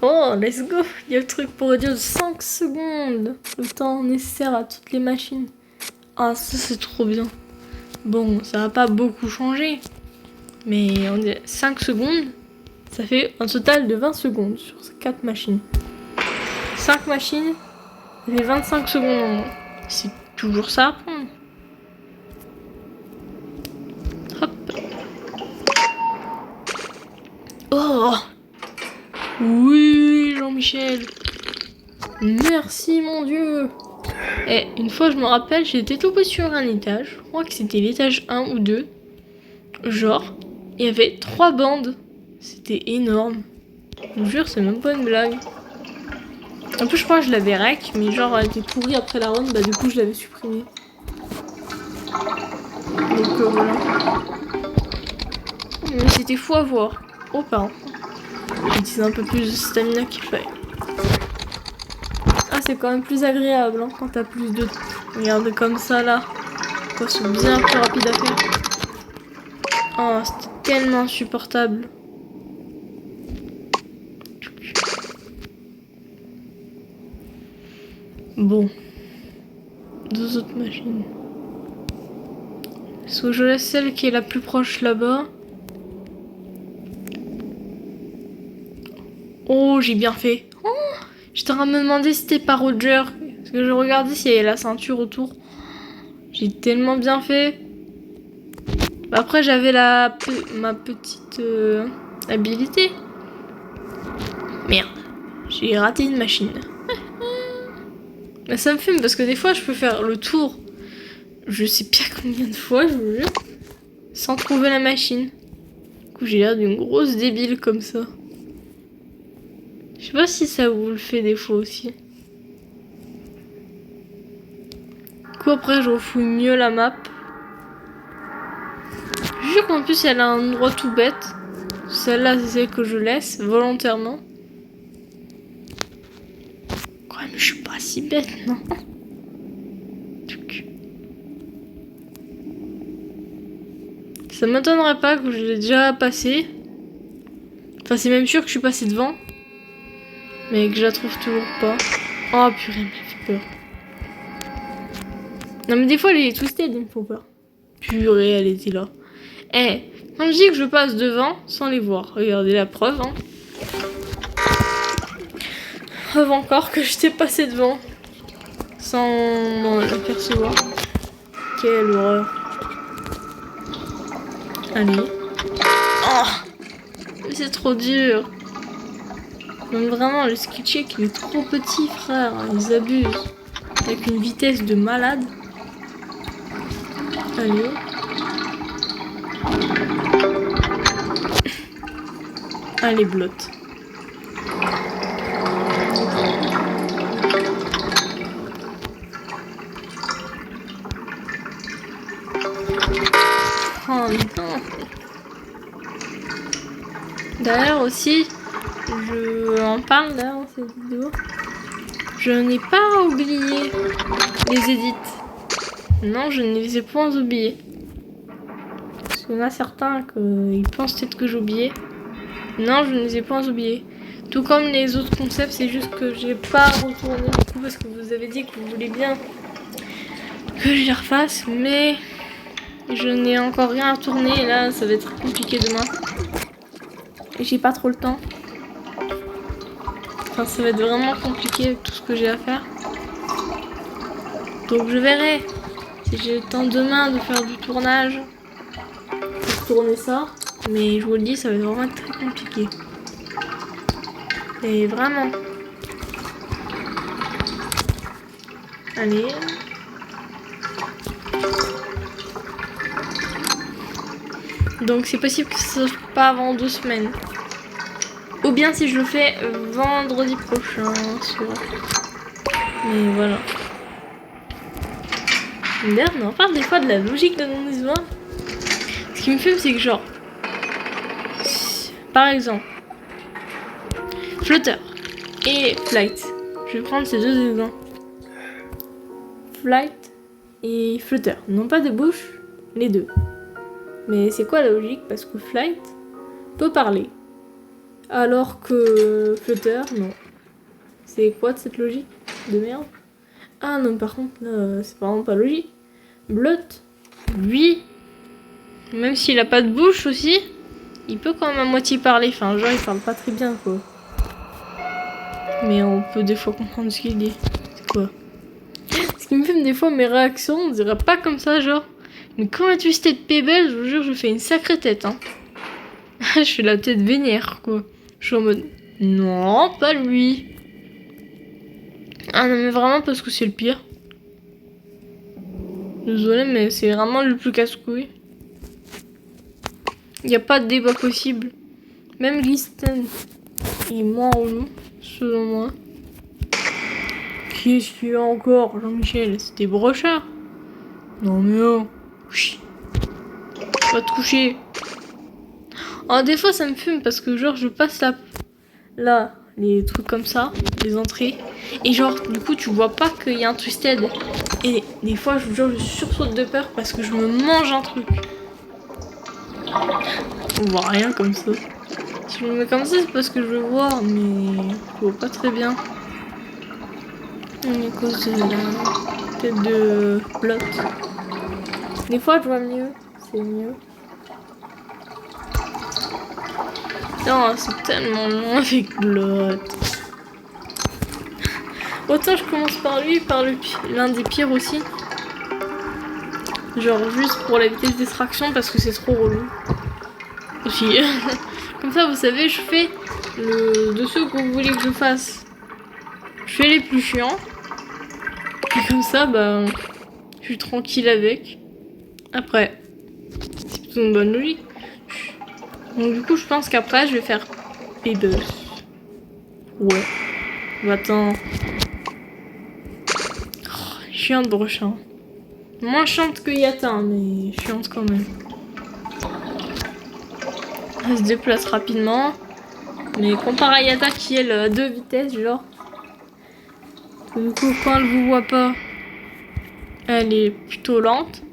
Oh, let's go. Il y a le truc pour réduire de 5 secondes le temps nécessaire à toutes les machines. Ah, ça c'est trop bien. Bon, ça va pas beaucoup changer. Mais on dit 5 secondes, ça fait un total de 20 secondes sur ces 4 machines. 5 machines, ça fait 25 secondes en moins. C'est toujours ça à prendre. Hop. Oh! Oui, Jean-Michel. Merci, mon Dieu. Et une fois, je me rappelle, j'étais tombée sur un étage. Je crois que c'était l'étage 1 ou 2. Genre, il y avait 3 bandes. C'était énorme. Je vous jure, c'est même pas une blague. En plus, je crois que je l'avais rec, mais genre, elle était pourrie après la run. Bah, du coup, je l'avais supprimée. Donc, voilà. Mais c'était fou à voir. Oh, pardon. J'utilise un peu plus de stamina qu'il fallait. Ah, c'est quand même plus agréable hein, quand t'as plus de... Regardez comme ça là. C'est bien plus rapide à faire. Oh, c'était tellement insupportable. Bon. 2 autres machines. Soit je laisse celle qui est la plus proche là-bas. Oh, j'ai bien fait. Oh, j'étais en train de me demander si c'était pas Roger. Parce que je regardais s'il y avait la ceinture autour. J'ai tellement bien fait. Après, j'avais ma petite habilité. Merde. J'ai raté une machine. Mais ça me fume parce que des fois, je peux faire le tour. Je sais pas combien de fois, je vous jure. Sans trouver la machine. Du coup, j'ai l'air d'une grosse débile comme ça. Je sais pas si ça vous le fait des fois aussi. Du coup, après, je refouille mieux la map. Je jure qu'en plus, elle a un endroit tout bête. Celle-là, c'est celle que je laisse volontairement. Quand même, je suis pas si bête, non? Ça m'étonnerait pas que je l'ai déjà passé. Enfin, c'est même sûr que je suis passé devant. Mais que je la trouve toujours pas. Oh purée, elle m'a fait peur. Non mais des fois elle est twisted, il me faut peur. Purée, elle était là. Eh, quand je dis que je passe devant, sans les voir. Regardez la preuve, hein. Preuve encore que j'étais passé devant. Sans l'apercevoir. Quelle horreur. Allez. Oh, mais c'est trop dur. Donc vraiment, le skill check il est trop petit, frère. Ils abusent. Avec une vitesse de malade. Allez. Allez, blotte. Oh non. D'ailleurs aussi, je en parle là dans cette vidéo. Je n'ai pas oublié les edits. Non, je ne les ai point oubliés. Parce qu'il y en a certains qui pensent peut-être que j'ai oublié. Non, je ne les ai pas oubliés. Tout comme les autres concepts, c'est juste que j'ai pas retourné du coup parce que vous avez dit que vous voulez bien que je les refasse, mais je n'ai encore rien à tourner et là ça va être compliqué demain. Et j'ai pas trop le temps. Enfin, ça va être vraiment compliqué avec tout ce que j'ai à faire. Donc je verrai si j'ai le temps demain de faire du tournage. Pour tourner ça. Mais je vous le dis, ça va vraiment être très compliqué. Et vraiment. Allez. Donc c'est possible que ce soit pas avant 2 semaines. Ou bien si je le fais vendredi prochain. Mais voilà. D'ailleurs, on en parle des fois de la logique de nos histoires. Ce qui me fait, c'est que genre... Par exemple... Flutter et Flight. Je vais prendre ces 2 exemples. Flight et Flutter. Non pas de bouche, les 2. Mais c'est quoi la logique? Parce que Flight peut parler. Alors que Flutter, non. C'est quoi de cette logique de merde? Ah non, par contre, là, c'est vraiment pas logique. Blot, lui, même s'il a pas de bouche aussi, il peut quand même à moitié parler. Enfin, genre, il parle pas très bien, quoi. Mais on peut des fois comprendre ce qu'il dit. C'est quoi? Ce qui me fait des fois mes réactions, on dirait pas comme ça, genre. Mais quand la Twisted Pebble, je vous jure, je fais une sacrée tête, hein. Je fais la tête vénère, quoi. Je suis en mode, non, pas lui. Ah non, mais vraiment, parce que c'est le pire. Désolé, mais c'est vraiment le plus casse-couille. Il n'y a pas de débat possible. Même Listen est moins relou, selon moi. Qu'est-ce qu'il y a encore, Jean-Michel? C'était brochard. Non mais oh. Chut. Va te coucher. Alors des fois ça me fume parce que genre je passe là les trucs comme ça, les entrées. Et genre du coup tu vois pas qu'il y a un Twisted. Et des fois je vous jure je sursaute de peur parce que je me mange un truc. On voit rien comme ça. Si je me mets comme ça c'est parce que je veux voir mais je vois pas très bien. À cause de la tête de Blot. Des fois je vois mieux, c'est mieux. Non, c'est tellement long avec Blot. Autant je commence par lui, par l'un des pires aussi. Genre juste pour la vitesse d'extraction parce que c'est trop relou. Aussi. Comme ça vous savez, je fais de ceux que vous voulez que je fasse. Je fais les plus chiants. Et comme ça, bah, je suis tranquille avec. Après, c'est plutôt une bonne logique. Donc du coup, je pense qu'après, je vais faire Pebbles. Ouais. Bah, attends. Oh, chiante brochin. Moins chiante que Yatin, mais chiante quand même. Elle se déplace rapidement. Mais comparé à Yata qui elle à 2 vitesses, genre. Du coup, quand elle vous voit pas, elle est plutôt lente.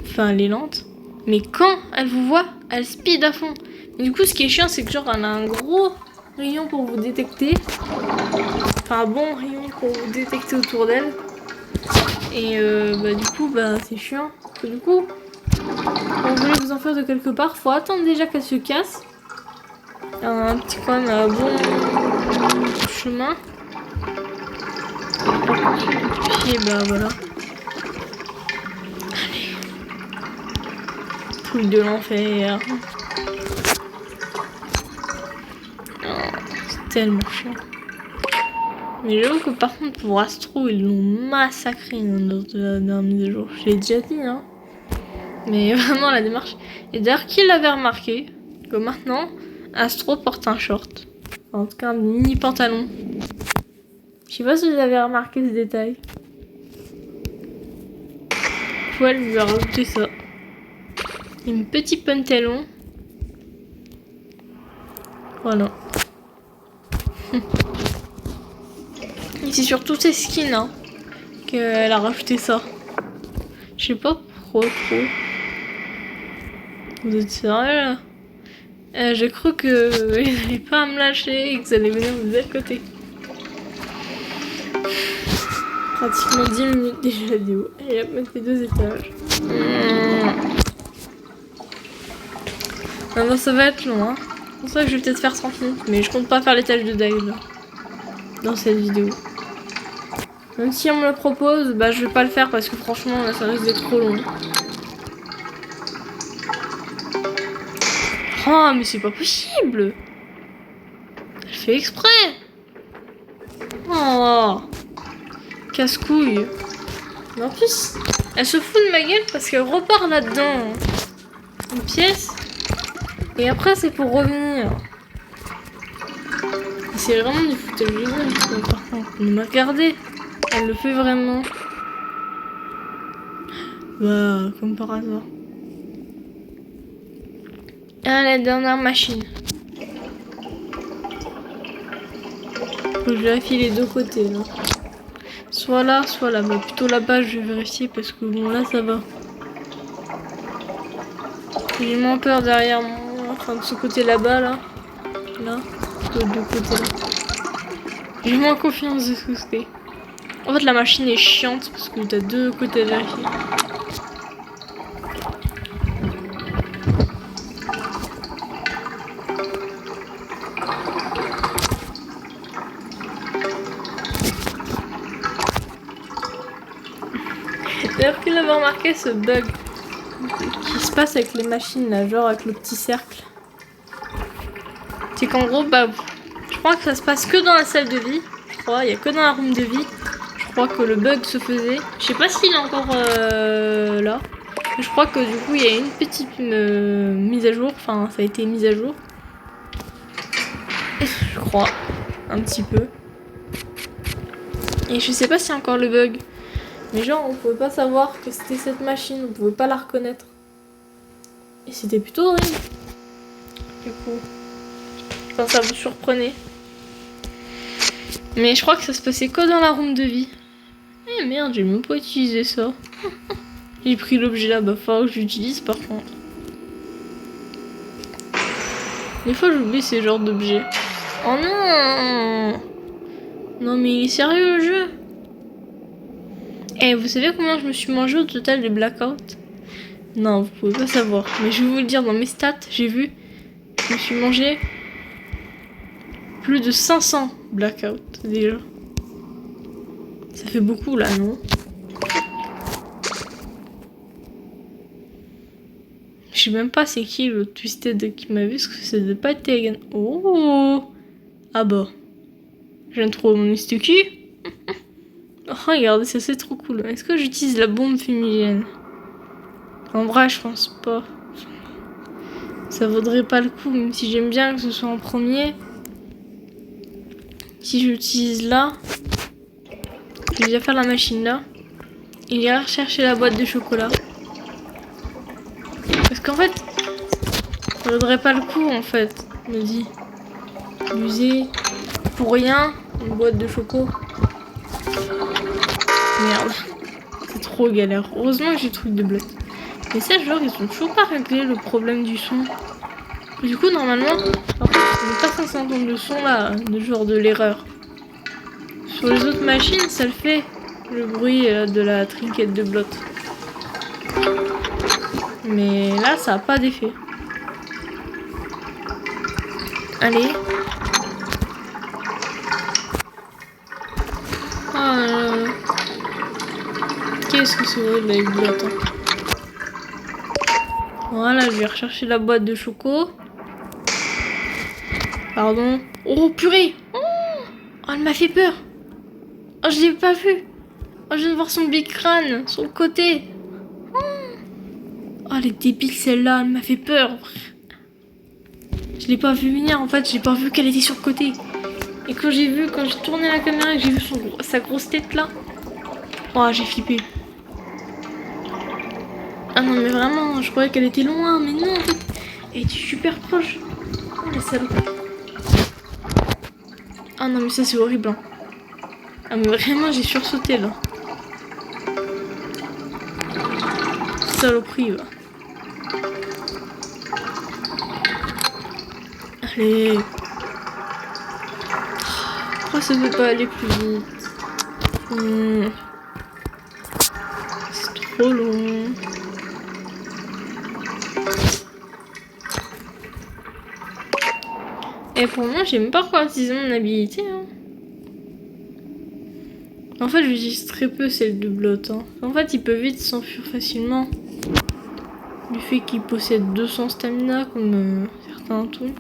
Enfin, elle est lente. Mais quand elle vous voit, elle speed à fond. Et du coup, ce qui est chiant, c'est que genre, elle a un gros rayon pour vous détecter. Enfin, un bon rayon pour vous détecter autour d'elle. Et bah, du coup, bah, c'est chiant. Parce que du coup, quand vous voulez vous enfuir de quelque part, faut attendre déjà qu'elle se casse. Un petit quand même un bon chemin. Et bah voilà. Allez. Truc de l'enfer. Oh, c'est tellement chiant. Mais j'avoue que par contre pour Astro ils l'ont massacré dans la mise à jour. Je l'ai déjà dit hein. Mais vraiment la démarche. Et d'ailleurs qui l'avait remarqué que maintenant Astro porte un short. En tout cas un mini pantalon. Je sais pas si vous avez remarqué ce détail. Poil lui a rajouté ça. Une petite pantalon. Voilà. Et c'est sur tous ses skins hein, qu'elle a rajouté ça. Je sais pas pourquoi trop. Vous êtes sérieux là? J'ai cru que ils allaient pas me lâcher et que ça allait venir de l'autre côté. Pratiquement 10 minutes déjà de vidéo. Et hop, mettre les 2 étages. Ah bah ça va être long hein. C'est pour ça que je vais peut-être faire 30 minutes. Mais je compte pas faire l'étage de dive là, dans cette vidéo. Même si on me le propose, bah je vais pas le faire parce que franchement là ça risque d'être trop long. Oh mais c'est pas possible. Elle fait exprès. Oh casse-couille. Mais en plus, elle se fout de ma gueule parce qu'elle repart là-dedans. Une pièce. Et après c'est pour revenir. C'est vraiment du foutage de gueule par contre. Mais regardez. Elle le fait vraiment. Bah, comme par hasard. Ah, la dernière machine. Faut que je vérifie les deux côtés, là. Soit là, soit là. Bah, plutôt là-bas, je vais vérifier parce que bon, là, ça va. J'ai moins peur derrière moi. Enfin, de ce côté là-bas, là. Là. De deux côtés là. J'ai moins confiance de ce côté. En fait, la machine est chiante parce que t'as deux côtés à vérifier. D'ailleurs, qu'il avait remarqué ce bug qui se passe avec les machines là, genre avec le petit cercle. C'est qu'en gros, bah, je crois que ça se passe que dans la salle de vie. Je crois, il n'y a que dans la room de vie. Je crois que le bug se faisait. Je sais pas s'il est encore là. Je crois que du coup, il y a une petite mise à jour. Enfin, ça a été mis à jour. Je crois, un petit peu. Et je sais pas s'il y a encore le bug. Mais genre, on pouvait pas savoir que c'était cette machine, on pouvait pas la reconnaître. Et c'était plutôt horrible. Du coup. Enfin, ça vous surprenait. Mais je crois que ça se passait que dans la room de vie. Eh merde, j'ai même pas utilisé ça. J'ai pris l'objet là, bah faut que j'utilise par contre. Des fois j'oublie ces genres d'objets. Oh non! Non mais il est sérieux le jeu? Eh, vous savez combien je me suis mangé au total de Blackout? Non, vous pouvez pas savoir. Mais je vais vous le dire, dans mes stats, j'ai vu. Je me suis mangé plus de 500 Blackout déjà. Ça fait beaucoup là, non? Je sais même pas c'est qui le Twisted qui m'a vu, parce que ça devait pas être Tegan. Oh! Ah bah. Je viens de trouver mon Stucky. Oh, regardez, ça c'est trop cool. Est-ce que j'utilise la bombe fumigène? En vrai, je pense pas. Ça vaudrait pas le coup, même si j'aime bien que ce soit en premier. Si j'utilise là, je vais déjà faire la machine là. Et j'irai rechercher la boîte de chocolat. Parce qu'en fait, ça vaudrait pas le coup en fait, je me dis. User pour rien une boîte de choco. Merde. C'est trop galère. Heureusement que j'ai le truc de bloc. Mais ça, genre, ils ont toujours pas réglé le problème du son. Du coup, normalement, en fait, on n'est pas censé entendre le son là, de genre de l'erreur. Sur les autres machines, ça le fait, le bruit de la trinquette de bloc. Mais là, ça a pas d'effet. Allez. Qu'est-ce que c'est horrible avec bloc, hein. Voilà, je vais rechercher la boîte de choco. Pardon. Oh purée! Oh, elle m'a fait peur. Oh, je l'ai pas vu. Oh, je viens de voir son big crâne sur le côté. Oh, elle est débile celle-là, elle m'a fait peur. Je l'ai pas vu venir en fait, j'ai pas vu qu'elle était sur le côté. Et quand j'ai tourné la caméra et que j'ai vu sa grosse tête là. Oh, j'ai flippé. Ah non mais vraiment, je croyais qu'elle était loin, mais non en fait, elle était super proche. Oh la salope. Ah non mais ça c'est horrible, hein. Ah mais vraiment j'ai sursauté là. Saloperie va. Allez. Pourquoi ça ne peut pas aller plus vite? C'est trop long. Et pour moi, j'aime pas quoi utiliser mon habilité. Hein. En fait, j'utilise très peu celle de Blot. Hein. En fait, il peut vite s'enfuir facilement. Du fait qu'il possède 200 stamina comme certains tools.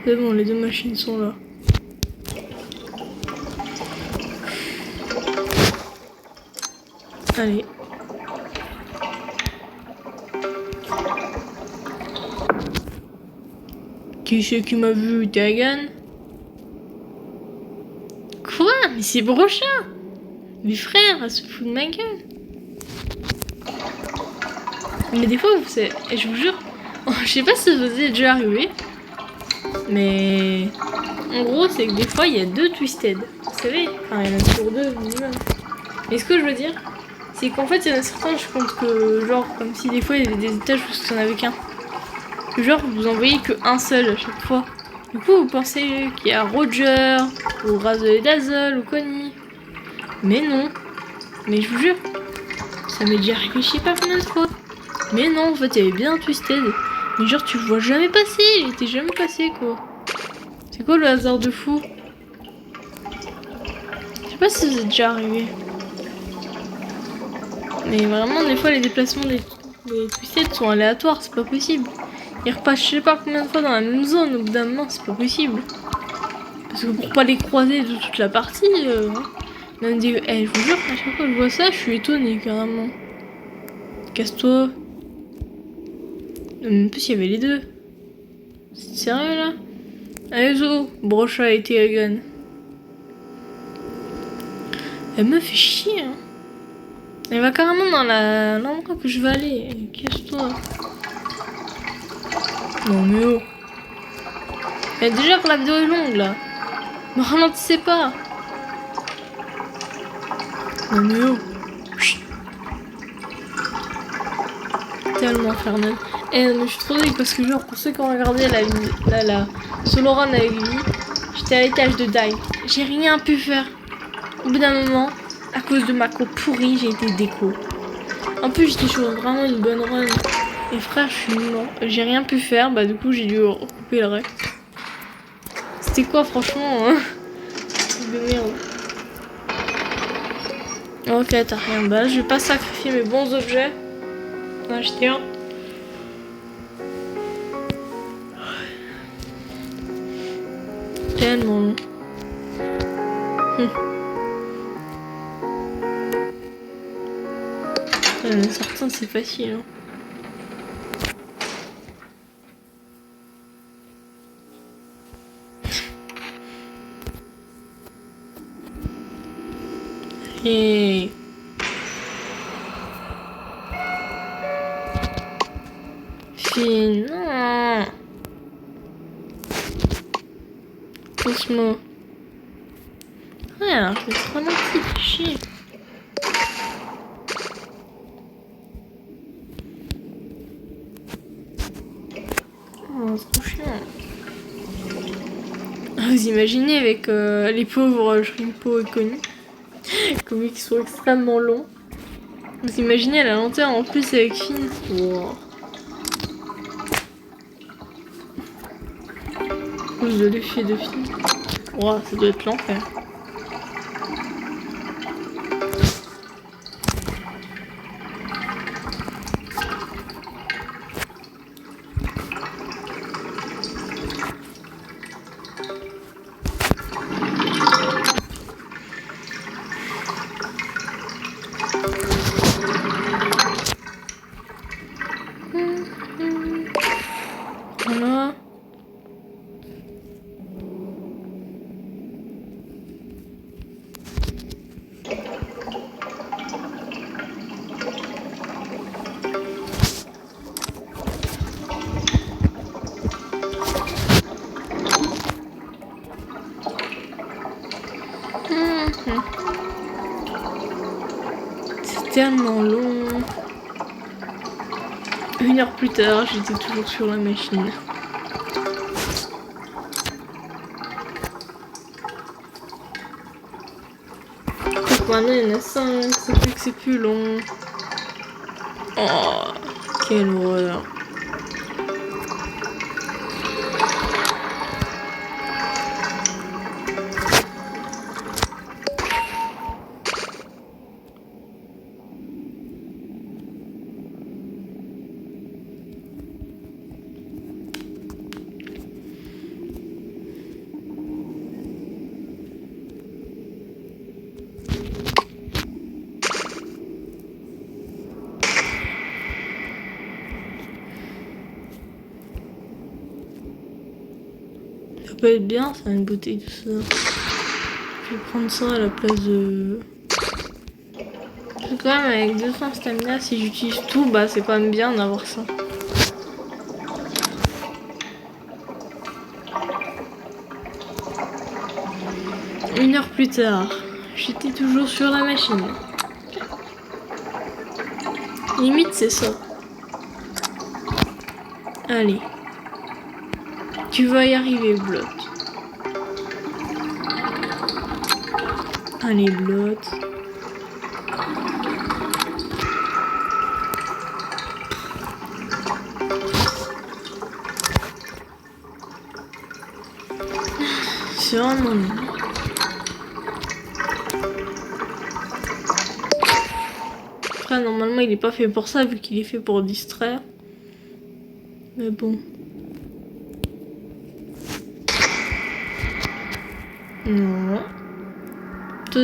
C'est bon, les deux machines sont là. Allez. Qui c'est qui m'a vu, Tegan? Quoi? Mais c'est Brochin! Mes frères, elle se fout de ma gueule. Mais des fois, vous savez, je vous jure, je sais pas si ça vous est déjà arrivé, mais en gros, c'est que des fois, il y a deux Twisted. Vous savez, enfin, il y en a toujours deux minimum. Mais ce que je veux dire, c'est qu'en fait, il y en a certains, je compte que, genre, comme si des fois il y avait des étages où il n'y en avait qu'un. Genre, vous en voyez qu'un seul à chaque fois. Du coup, vous pensez qu'il y a Roger, ou Razzle et Dazzle, ou Connie. Mais non. Mais je vous jure, ça m'est déjà arrivé je sais pas combien de fois. Mais non, en fait, il y avait bien Twisted. Mais genre, tu le vois jamais passer, il était jamais passé, quoi. C'est quoi le hasard de fou? Je sais pas si c'est déjà arrivé. Mais vraiment, des fois, les déplacements des Twisted sont aléatoires, c'est pas possible. Ils repassent je sais pas combien de fois dans la même zone, au bout d'un moment, c'est pas possible. Parce que pour pas les croiser de toute la partie, même des... je vous jure, à chaque fois que je vois ça, je suis étonnée, carrément. Casse-toi. En plus, il y avait les deux. C'est sérieux, là? Allez, Zo, Brocha et Tegan. Elle me fait chier, hein. Elle va carrément dans l'endroit que je vais aller. Casse-toi. Non, mais oh. Et déjà que la vidéo est longue, là. Ne ralentissez pas. Non, mais oh. Chut. Tellement infernal. Mais je suis trop désolée parce que, genre, pour ceux qui ont regardé la solo run avec lui, j'étais à l'étage de Die. J'ai rien pu faire. Au bout d'un moment, à cause de ma co pourrie, j'ai été déco. En plus, j'étais sur vraiment une bonne run. Et frère, je suis mort. J'ai rien pu faire, bah du coup, j'ai dû recouper le reste. C'était quoi, franchement, hein? Truc de merde. Ok, t'as rien. Bah là, je vais pas sacrifier mes bons objets. Non, je tiens. Tellement long. Certains, c'est facile. Hein. Et... non. Cosmo. Ouais, alors je vais trop petit chier. Oh, c'est trop chiant. Vous imaginez avec les pauvres Shrimpo et Connie, comme ils sont extrêmement longs. Vous imaginez la lenteur en plus avec Finn. Wow. À cause de l'effet de Finn. Wow, ça doit être l'enfer. Voilà. C'est tellement long. 1 heure plus tard, j'étais toujours sur la machine. Maintenant il y en a 5, ça fait que c'est plus long. Oh, quelle horreur. Ça peut être bien, ça, une bouteille de ça. Je vais prendre ça à la place de... Quand même, avec 200 stamina, si j'utilise tout, bah c'est quand même bien d'avoir ça. Une heure plus tard, j'étais toujours sur la machine. Limite, c'est ça. Allez. Tu vas y arriver, Blot. Allez, Blot. C'est vraiment nul. Après, normalement, il est pas fait pour ça, vu qu'il est fait pour distraire. Mais bon. Non. Ça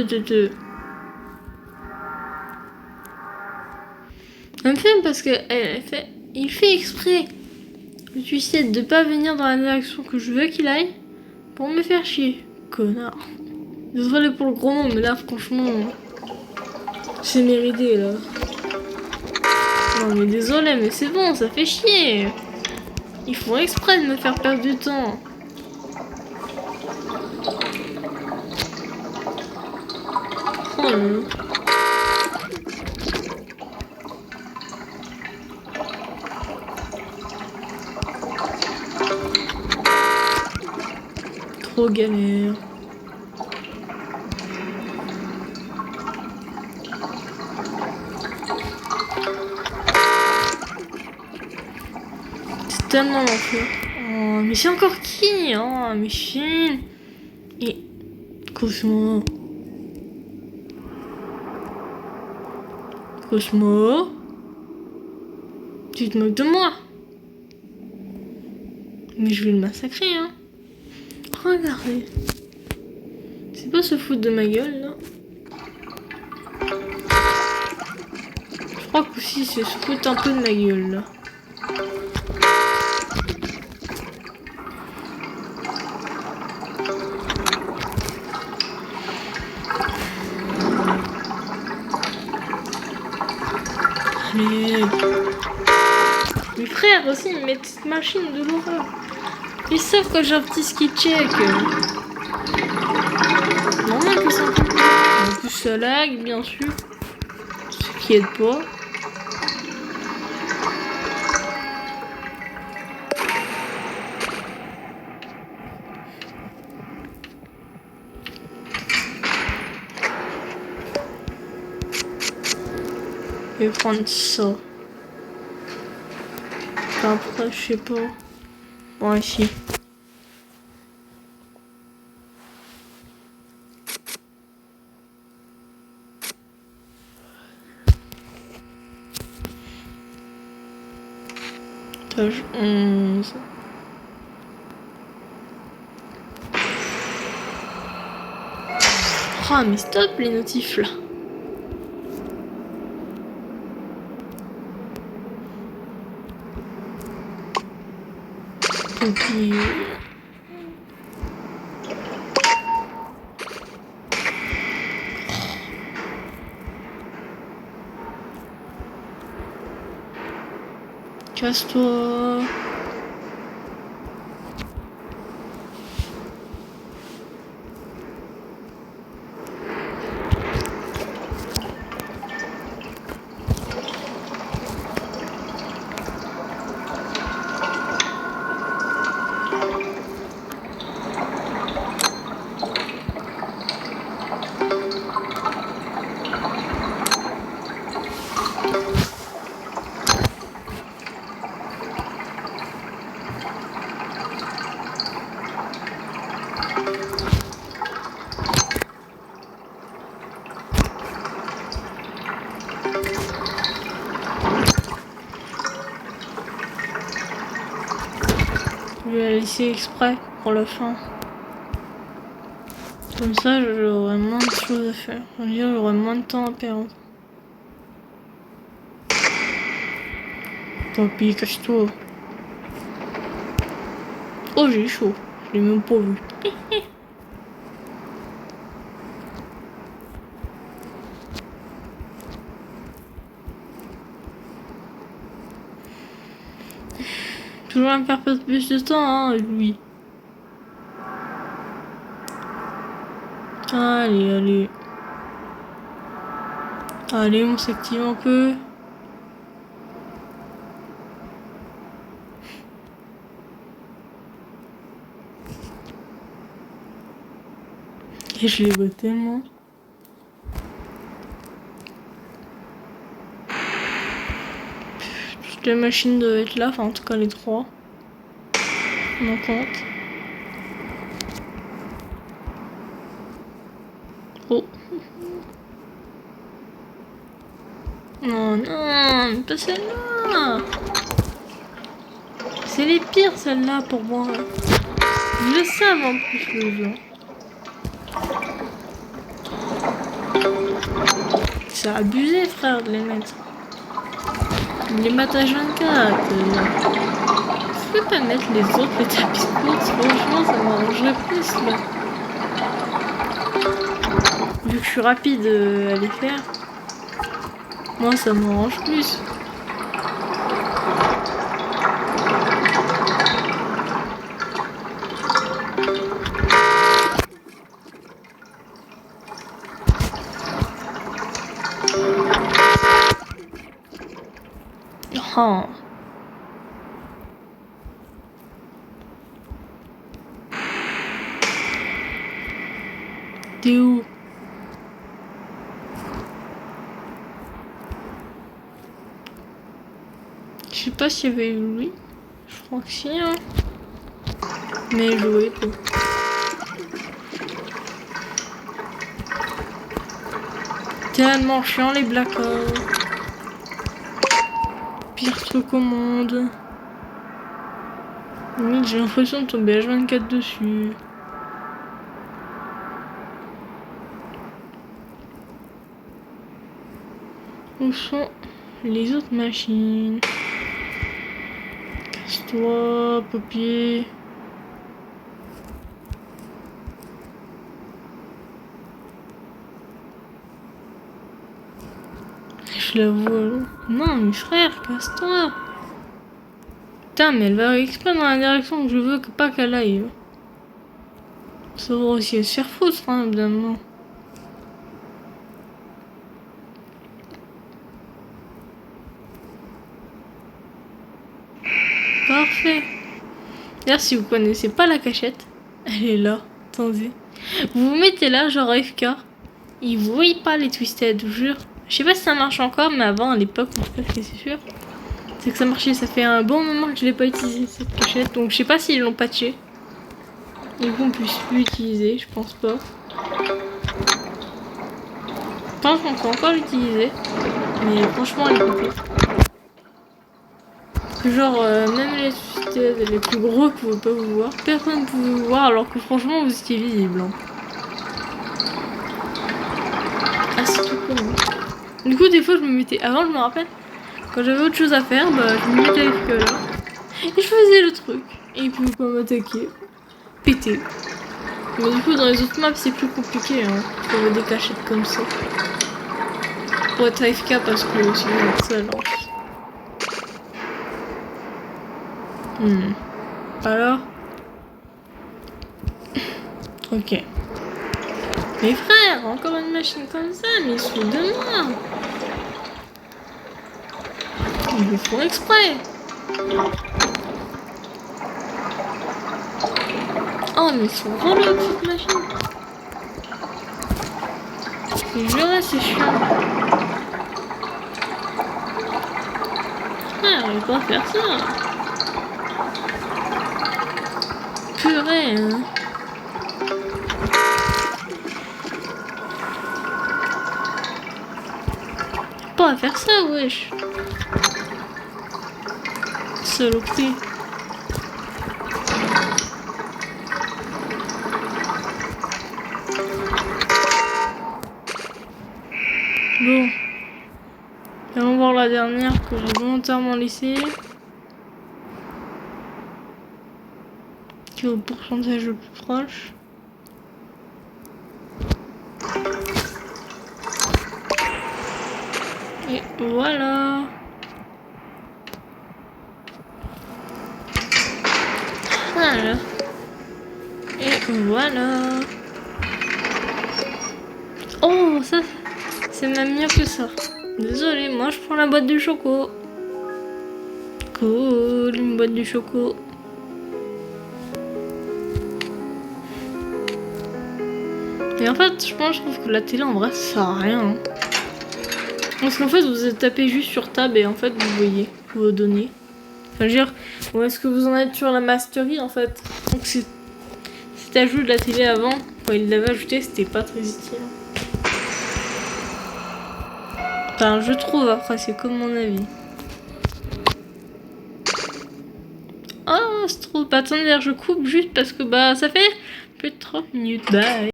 me fait parce que il fait exprès, le suicide, de pas venir dans la direction que je veux qu'il aille pour me faire chier. Connard. Désolé pour le gros mot, mais là, franchement, c'est mérité, là. Non, mais désolé, mais c'est bon, ça fait chier. Ils font exprès de me faire perdre du temps. Oh là là. Trop galère. C'est tellement l'enfer. Oh, mais c'est encore qui? Oh, mais chine. Et... Cosmo. Cosmo. Tu te moques de moi. Mais je vais le massacrer, hein. Regardez. C'est pas se foutre de ma gueule, là. Je crois qu'aussi c'est se foutre un peu de ma gueule, là. Allez. Mes frères aussi, ils mettent cette machine de l'horreur. Ils savent que j'ai un petit ski check. Normal que c'est un peu plus. En plus, ça lag, bien sûr. Ce qui aide pas. Je vais prendre ça. Après, je sais pas. Bon, ici. Page 11. Oh, mais stop les notifs là. Et puis... Casse-toi. Je vais la laisser exprès pour la fin. Comme ça, j'aurai moins de choses à faire. Je veux dire, j'aurai moins de temps à perdre. Tant pis, cache-toi. Oh, j'ai chaud. Je l'ai même pas vu. Toujours à me faire perdre plus de temps, hein, lui. Allez, allez. Allez, on s'active un peu. Et je les vois tellement. Toutes les machines doivent être là, enfin en tout cas les 3. On en compte. Oh. Non, non, pas celle-là. C'est les pires celles-là pour moi. Je le savais en plus le jeu. C'est abusé frère de les mettre. Les mettre à 24. Je peux pas mettre les autres, les tapis de course, franchement ça m'arrangerait plus là. Vu que je suis rapide à les faire, moi ça m'arrange plus. Oh. T'es où? Je sais pas s'il y avait eu lui. Je crois que si, hein. Mais joué quoi. Tellement chiant les blackouts. Pire truc au monde. Limite, j'ai l'impression de tomber H24 dessus. Où sont les autres machines? Casse-toi, papier. Je la vois. Non, mais frère, casse-toi. Putain, mais elle va exprès dans la direction que je veux pas qu'elle aille. Ça va aussi se faire foutre, hein, évidemment. Parfait. D'ailleurs, si vous connaissez pas la cachette, elle est là. Attendez. Vous vous mettez là, genre AFK. Ils voient pas les twisted, je vous jure. Je sais pas si ça marche encore, mais avant, à l'époque, en tout cas, c'est sûr. C'est que ça marchait. Ça fait un bon moment que je l'ai pas utilisé, cette cachette. Donc, je sais pas s'ils l'ont patché. Et qu'on puisse plus l'utiliser, je pense pas. Je pense qu'on peut encore l'utiliser. Mais franchement, elle est complète. Genre, même les twisted, les plus gros pouvaient pas vous voir. Personne ne pouvait vous voir, alors que franchement, vous étiez visible. Hein. Ah, c'est tout con. Hein. Du coup, des fois, je me mettais. Avant, je me rappelle, quand j'avais autre chose à faire, bah, je me mettais avec là. Et je faisais le truc. Et ils pouvaient pas m'attaquer. Péter. Mais du coup, dans les autres maps, c'est plus compliqué. Hein. Trouver des cachettes comme ça. Pour être AFK, parce que sinon, on est seul. Alors ok. Mais frère, encore une machine comme ça, mais ils sont de moi. Ils le font exprès. Oh, mais ils sont relous, cette machine. Je jure, c'est chiant. Frère, on va pas faire ça. Purée, hein. Pas à faire ça, wesh. Saloperie. Bon. Allons voir la dernière que j'ai volontairement laissée. Qui est au pourcentage le plus proche. Et voilà. Voilà. Et voilà. Oh, ça, c'est même mieux que ça. Désolée, moi je prends la boîte de choco. Cool, une boîte de choco. Et en fait, je trouve que la télé en vrai ça sert à rien. Hein. Parce qu'en fait, vous tapez juste sur tab et en fait, vous voyez vos données. Enfin, je veux dire, où est-ce que vous en êtes sur la mastery en fait? Donc, si t'ajoutes de la télé avant, quand il l'avait ajouté, c'était pas très utile. Enfin, je trouve, après, c'est comme mon avis. Oh, c'est trop. Bah, attendez, je coupe juste parce que bah, ça fait plus de 30 minutes. Bye.